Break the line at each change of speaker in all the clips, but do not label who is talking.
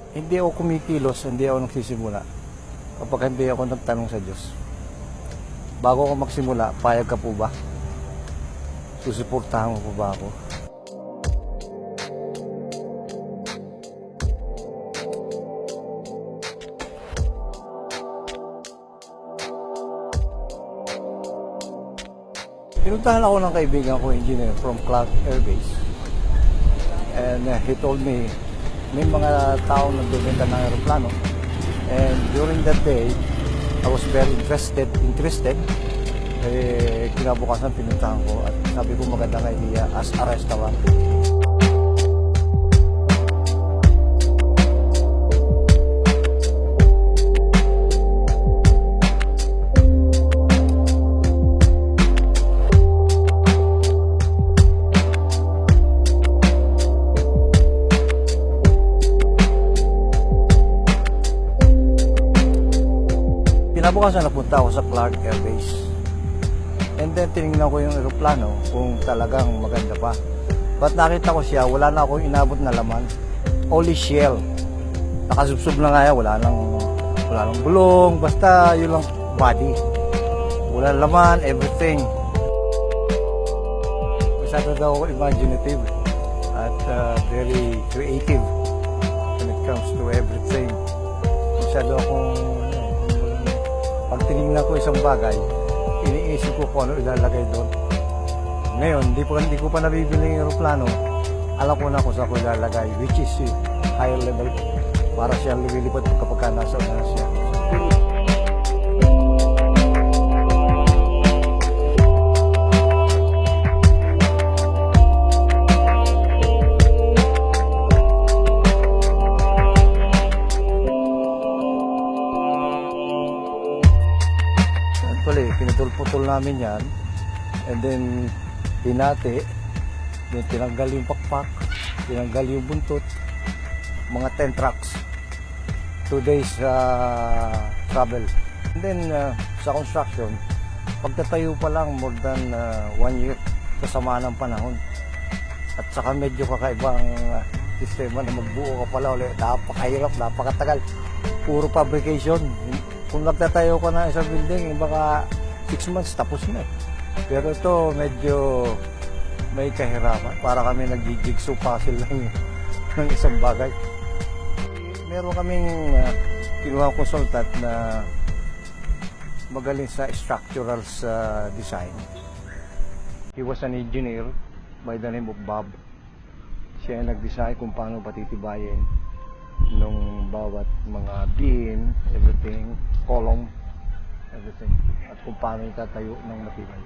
Hindi ako kumikilos, hindi ako nagsisimula kapag hindi ako nagtanong sa Diyos. Bago ako magsimula, payag ka po ba? Susuportahan mo po ba ako? Pinuntahan ako ng kaibigan ko, engineer from Clark Air Base. And he told me, may mga taong nagbebenta ng aeroplano. And during that day, I was very interested. Kinabukasan pinuntahan ko at sabi ko magandang idea as a restaurant. Kinabukasan napunta ako sa Clark Air Base. And then tinignan ko yung aeroplano kung talagang maganda pa. But nakita ko siya, wala na akong inabot na laman. Only shell. Nakasubsob na nga yan, wala nang gulong, basta yun lang body. Wala laman, everything. Masyado daw ako imaginative at very creative when it comes to everything. Masyado akong pag tinignan ko isang bagay, iniisip ko kung ano ilalagay doon. Ngayon, hindi ko pa nabibili yung aeroplano. Alam ko na kung saan ko ilalagay, which is higher level para siya lumilipad kapag nasa una siya. Pinutol-putol namin yan and then hinati, then tinanggal yung pakpak, tinanggal yung buntot, mga 10 trucks, 2 days travel. And then sa construction, pagtatayo pa lang more than 1 year sa sama ng panahon at saka medyo kakaibang sistema na magbuo ka pala ulit. Napakahirap, napakatagal, puro fabrication. Kung nagtatayo ka na isang building, baka 6 months tapos na. Pero ito medyo may kahirapan. Para kami nag-jigsaw puzzle lang ng isang bagay. Meron kaming kinuha consultant na magaling sa structural design. He was an engineer by the name of Bob. Siya ay nag-design kung paano patitibayin nung bawat mga beam, everything, column, everything, at kung paano itatayo ng matibay.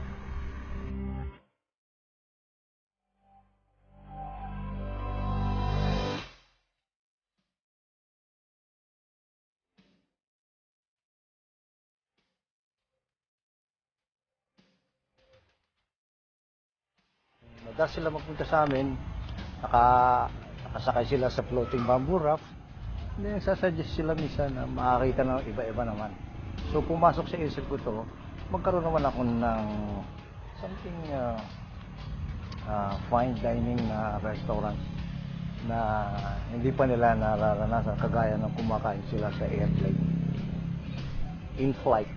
Madalas sila magpunta sa amin, nakasakay sila sa floating bamboo raft. Then sasuggest sila minsan na makakita ng iba-iba naman. So pumasok sa isip ko to, magkaroon naman ako ng something fine dining na restaurant na hindi pa nila nararanasan, kagaya ng kumakain sila sa airplane, in flight.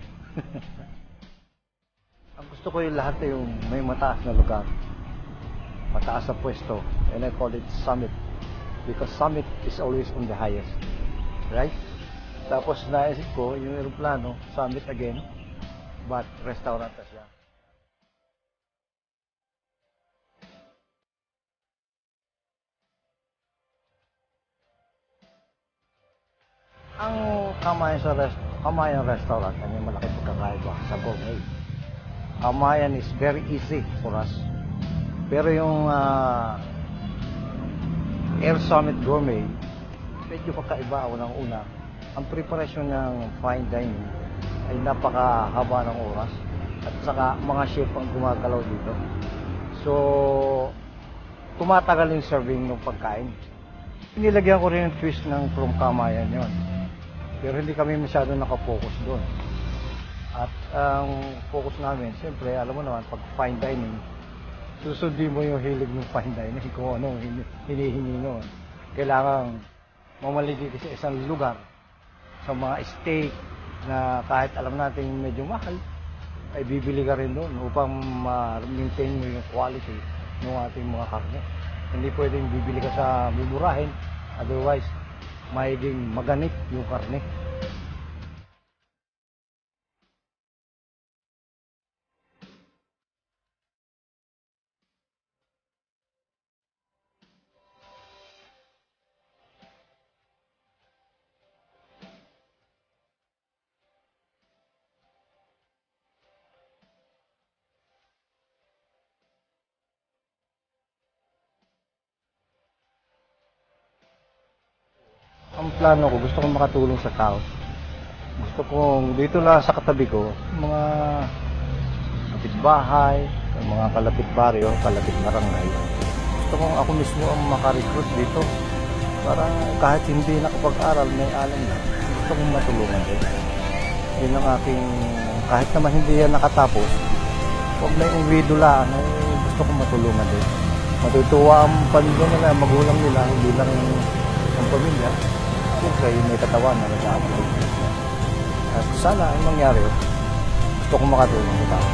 Ang gusto ko yung lahat yung may mataas na lugar, mataas na pwesto, and I call it summit because summit is always on the highest, right? Tapos naisip ko yung aeroplano, summit again, but restaurant na siya. Ang Kamayan restaurant ay may malaki pagkakaiba sa gourmet. Kamayan is very easy for us. Pero yung Air Summit Gourmet, medyo kakaiba unang-una. Ang preparasyon ng fine dining ay napakahaba ng oras at saka mga chef ang gumagalaw dito. So, tumatagal yung serving ng pagkain. Inilagyan ko rin yung twist ng from Kamayan yon. Pero hindi kami masyado nakafocus doon. At ang focus namin, siyempre, alam mo naman, pag fine dining, susundin mo yung hilig ng fine dining kung ano hinihingi noon. Kailangan mamaligi sa isang lugar sa mga steak na kahit alam natin medyo mahal, ay bibili ka rin doon upang ma-maintain mo yung quality ng ating mga karne. Hindi pwedeng bibili ka sa mumurahin, otherwise magiging maganit yung karne. Ang plano ko, gusto kong makatulong sa tao. Gusto kong dito lang sa katabi ko, mga kapitbahay, mga kalapit baryo, kalapit barangay. Gusto kong ako mismo ang makarecruit dito para kahit hindi nakapag-aral, may alam na. Gusto kong matulungan din. Yun ang aking, kahit naman hindi yan nakatapos, huwag na yung widulaan, gusto kong matulungan din. Matutuwa ang pamilya nila, magulang nila, hindi lang ang pamilya. Siyempre, may katawan na nag-aaral. At sana ay mangyari, gusto kong makatulong sa tao.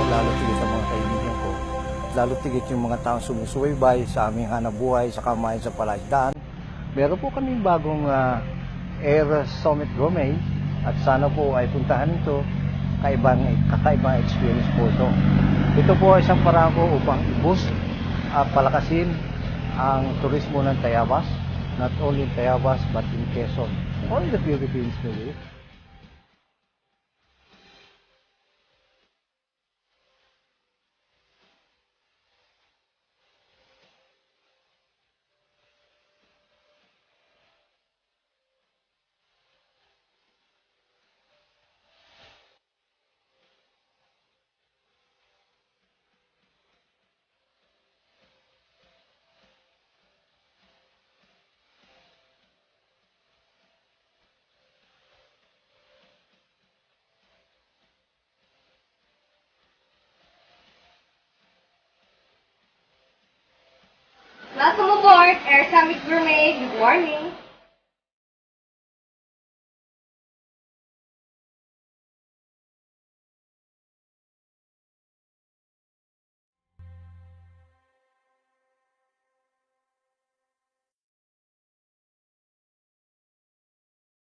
Lalo tigit sa mga kaibigan ko, lalo tigit yung mga taong sumusubaybay sa aming hanap buhay, sa kamayan sa Palaisdaan. Meron po kaming bagong Air Summit Gourmet at sana po ay puntahan ito, kakaibang experience po ito. Ito po ay isang paraan ko upang i-boost at palakasin ang turismo ng Tayabas, not only in Tayabas but in Quezon, or in the Philippines maybe.
Welcome aboard Air Summit Gourmet. Good morning.